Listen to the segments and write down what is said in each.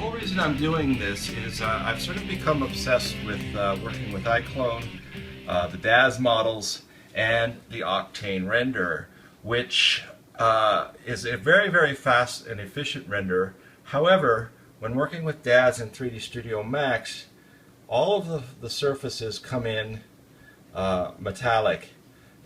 whole reason I'm doing this is I've sort of become obsessed with working with iClone, the DAS models, and the Octane renderer, which is a very, very fast and efficient renderer. However, when working with DAS in 3D Studio Max, all of the surfaces come in metallic.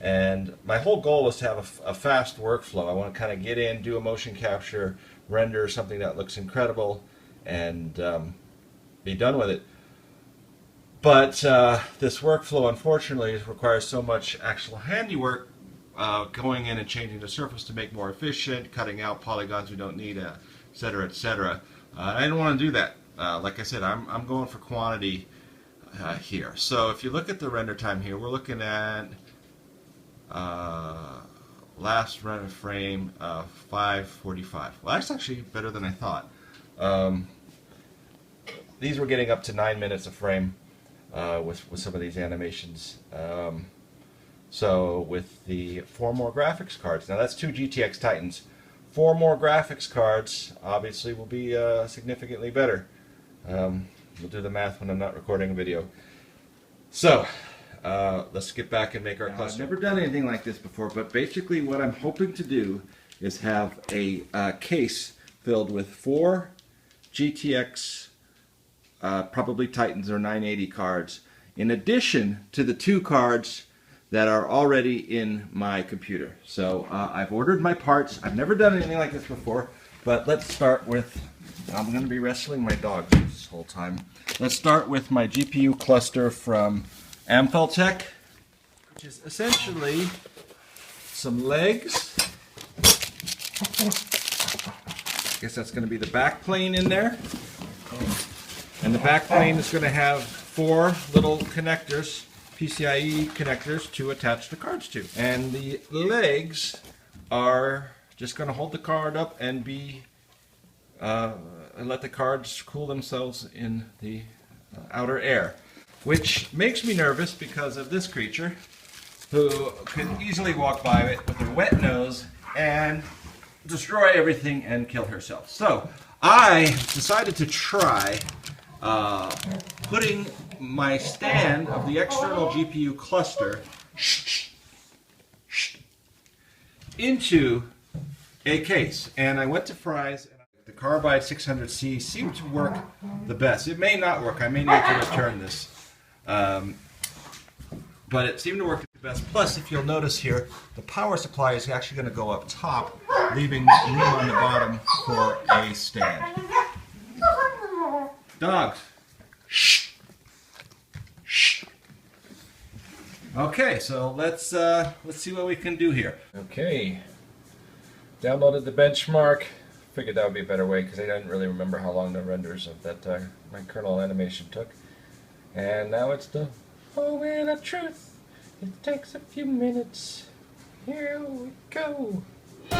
And my whole goal is to have a fast workflow. I want to kind of get in, do a motion capture, render something that looks incredible, and be done with it. But this workflow, unfortunately, requires so much actual handiwork, going in and changing the surface to make more efficient, cutting out polygons we don't need, etc., etc. I didn't want to do that. Like I said, I'm going for quantity here. So if you look at the render time here, we're looking at last render frame 5:45. Well, that's actually better than I thought. These were getting up to 9 minutes a frame with some of these animations. So with the 4 more graphics cards, now that's 2 GTX Titans. 4 more graphics cards obviously will be significantly better. We'll do the math when I'm not recording a video. So let's get back and make our cluster. I've never done anything like this before, but basically what I'm hoping to do is have a case filled with 4 GTX, probably Titans or 980 cards, in addition to the 2 cards that are already in my computer. So I've ordered my parts. I've never done anything like this before, but let's start with, I'm going to be wrestling my dog this whole time. Let's start with my GPU cluster from Anfeltec, which is essentially some legs. I guess that's going to be the backplane in there. And the backplane is going to have 4 little connectors, PCIe connectors, to attach the cards to. And the legs are just going to hold the card up and be let the cards cool themselves in the outer air. Which makes me nervous because of this creature, who could easily walk by it with her wet nose and destroy everything and kill herself. So I decided to try putting my stand of the external GPU cluster into a case. And I went to Fry's. The Carbide 600C seemed to work the best. It may not work. I may need to return this. But it seemed to work the best. Plus, if you'll notice here, the power supply is actually going to go up top, leaving room on the bottom for a stand. Dogs. Shh. Shh. Okay, so let's see what we can do here. Okay. Downloaded the benchmark. Figured that would be a better way because I didn't really remember how long the renders of that my kernel animation took. And now it's the moment of truth. It takes a few minutes. Here we go. Okay,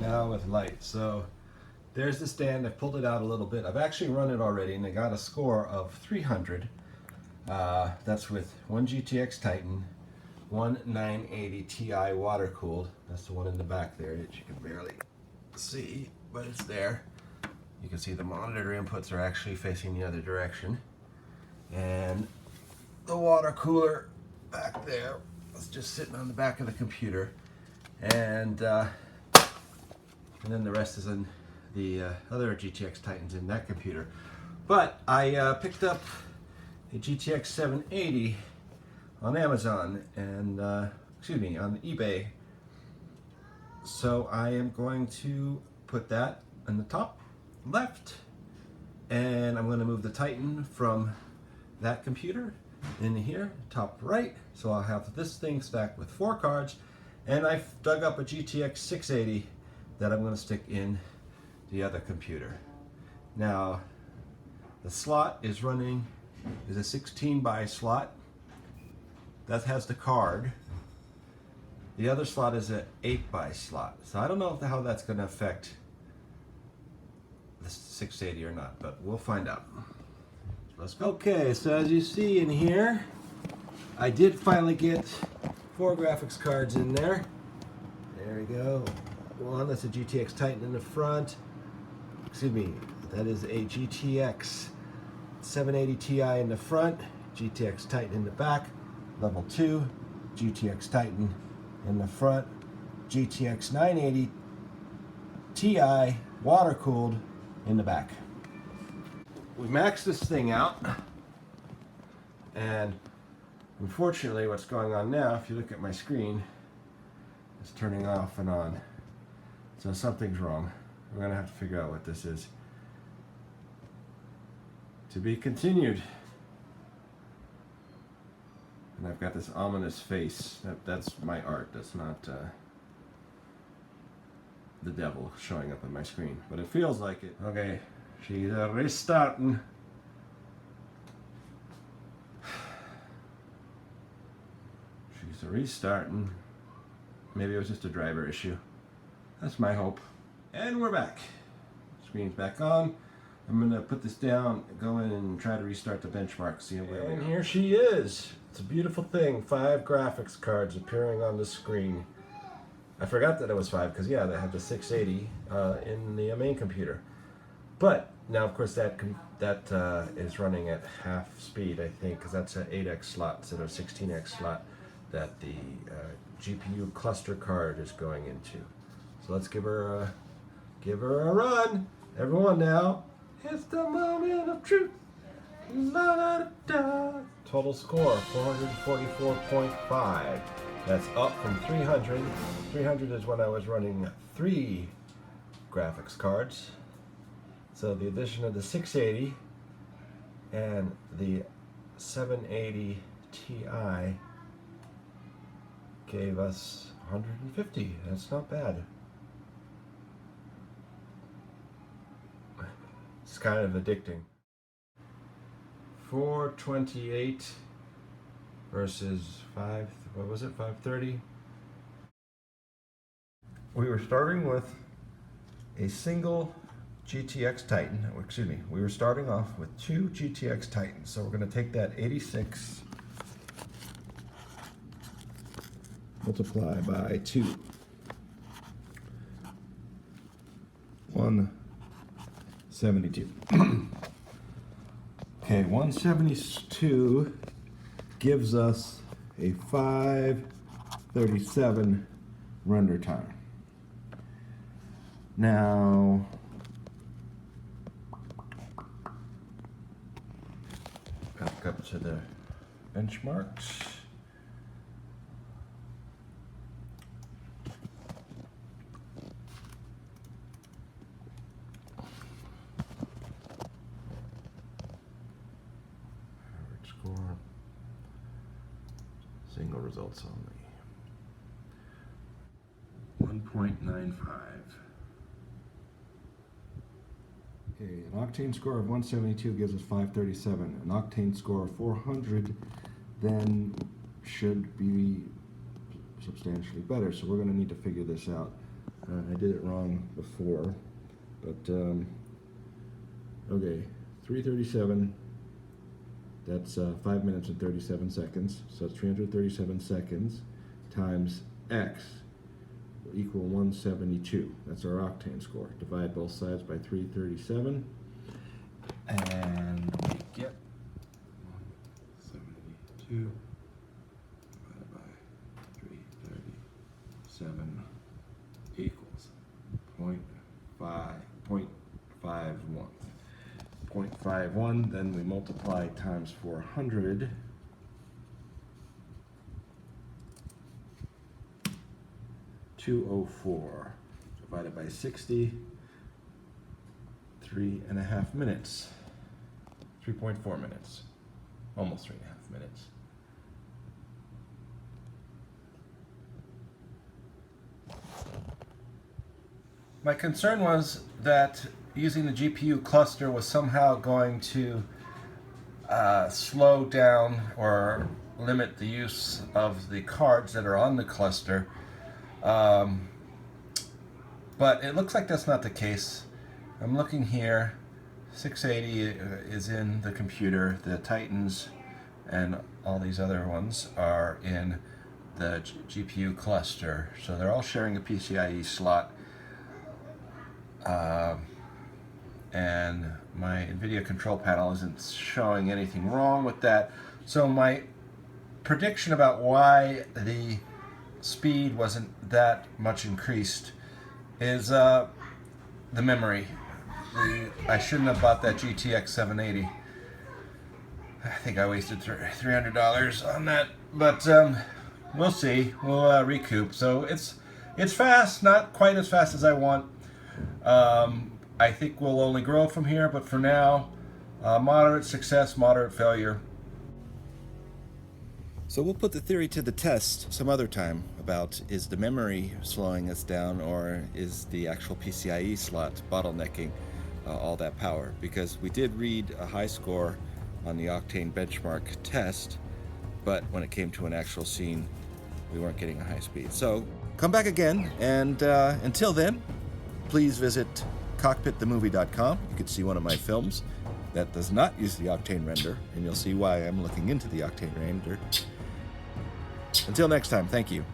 now with light. So there's the stand. I've pulled it out a little bit. I've actually run it already and I got a score of 300. That's with 1 GTX Titan, 1 980 Ti water cooled. That's the one in the back there that you can barely see, but it's there. You can see the monitor inputs are actually facing the other direction. And the water cooler back there is just sitting on the back of the computer. And then the rest is in the other GTX Titans in that computer. But I picked up a GTX 780 on Amazon and, excuse me, on eBay. So I am going to put that on the top left, and I'm going to move the Titan from that computer in here, top right. So I'll have this thing stacked with 4 cards, and I've dug up a GTX 680 that I'm going to stick in the other computer. Now, the slot is a 16 by slot. That has the card. The other slot is an 8 by slot. So I don't know how that's going to affect the 680 or not, but we'll find out. Let's go. Okay, so as you see in here, I did finally get 4 graphics cards in there. There we go. one. That's a GTX Titan in the front. Excuse me, that is a GTX 780 Ti in the front, GTX Titan in the back. Level 2, GTX Titan in the front, GTX 980 Ti water-cooled in the back. We maxed this thing out, and unfortunately what's going on now, if you look at my screen, it's turning off and on. So something's wrong. We're gonna have to figure out what this is. To be continued. And I've got this ominous face. That's my art. That's not the devil showing up on my screen. But it feels like it. Okay, she's restarting. She's restarting. Maybe it was just a driver issue. That's my hope. And we're back. Screen's back on. I'm going to put this down, go in and try to restart the benchmark, see where we are. And here she is. It's a beautiful thing. 5 graphics cards appearing on the screen. I forgot that it was 5 because, yeah, they have the 680 in the main computer. But now, of course, that is running at half speed, I think, because that's an 8x slot instead of a 16x slot that the GPU cluster card is going into. So let's give her a run. Everyone now. It's the moment of truth. La, da, da. Total score 444.5. That's up from 300. 300 is when I was running 3 graphics cards. So the addition of the 680 and the 780 Ti gave us 150. That's not bad. It's kind of addicting. 428 versus 530. We were starting with a single GTX Titan. Excuse me. We were starting off with 2 GTX Titans. So we're going to take that 86, multiply by 2. 172. Okay, 172 gives us a 537 render time. Now, back up to the benchmarks. Score, single results only. 1.95. Okay, an octane score of 172 gives us 537. An octane score of 400 then should be substantially better. So we're going to need to figure this out. I did it wrong before, but okay, 337. That's 5 minutes and 37 seconds. So it's 337 seconds times X will equal 172. That's our octane score. Divide both sides by 337. And we get 172 divided by 337 equals 0.51. 0.51, then we multiply times 400. 204 divided by 60, 3.5 minutes. 3.4 minutes. Almost 3.5 minutes. My concern was that using the GPU cluster was somehow going to slow down or limit the use of the cards that are on the cluster. But it looks like that's not the case. I'm looking here. 680 is in the computer. The Titans and all these other ones are in the GPU cluster. So they're all sharing a PCIe slot. and my NVIDIA control panel isn't showing anything wrong with that. So my prediction about why the speed wasn't that much increased is the memory. I shouldn't have bought that GTX 780. I think I wasted $300 on that, but we'll see. We'll recoup. So it's fast, not quite as fast as I want. I think we'll only grow from here, but for now, moderate success, moderate failure. So we'll put the theory to the test some other time about, is the memory slowing us down, or is the actual PCIe slot bottlenecking all that power? Because we did read a high score on the Octane benchmark test, but when it came to an actual scene, we weren't getting a high speed. So come back again, and until then, please visit cockpitthemovie.com. You can see one of my films that does not use the Octane render, and you'll see why I'm looking into the Octane render. Until next time, thank you.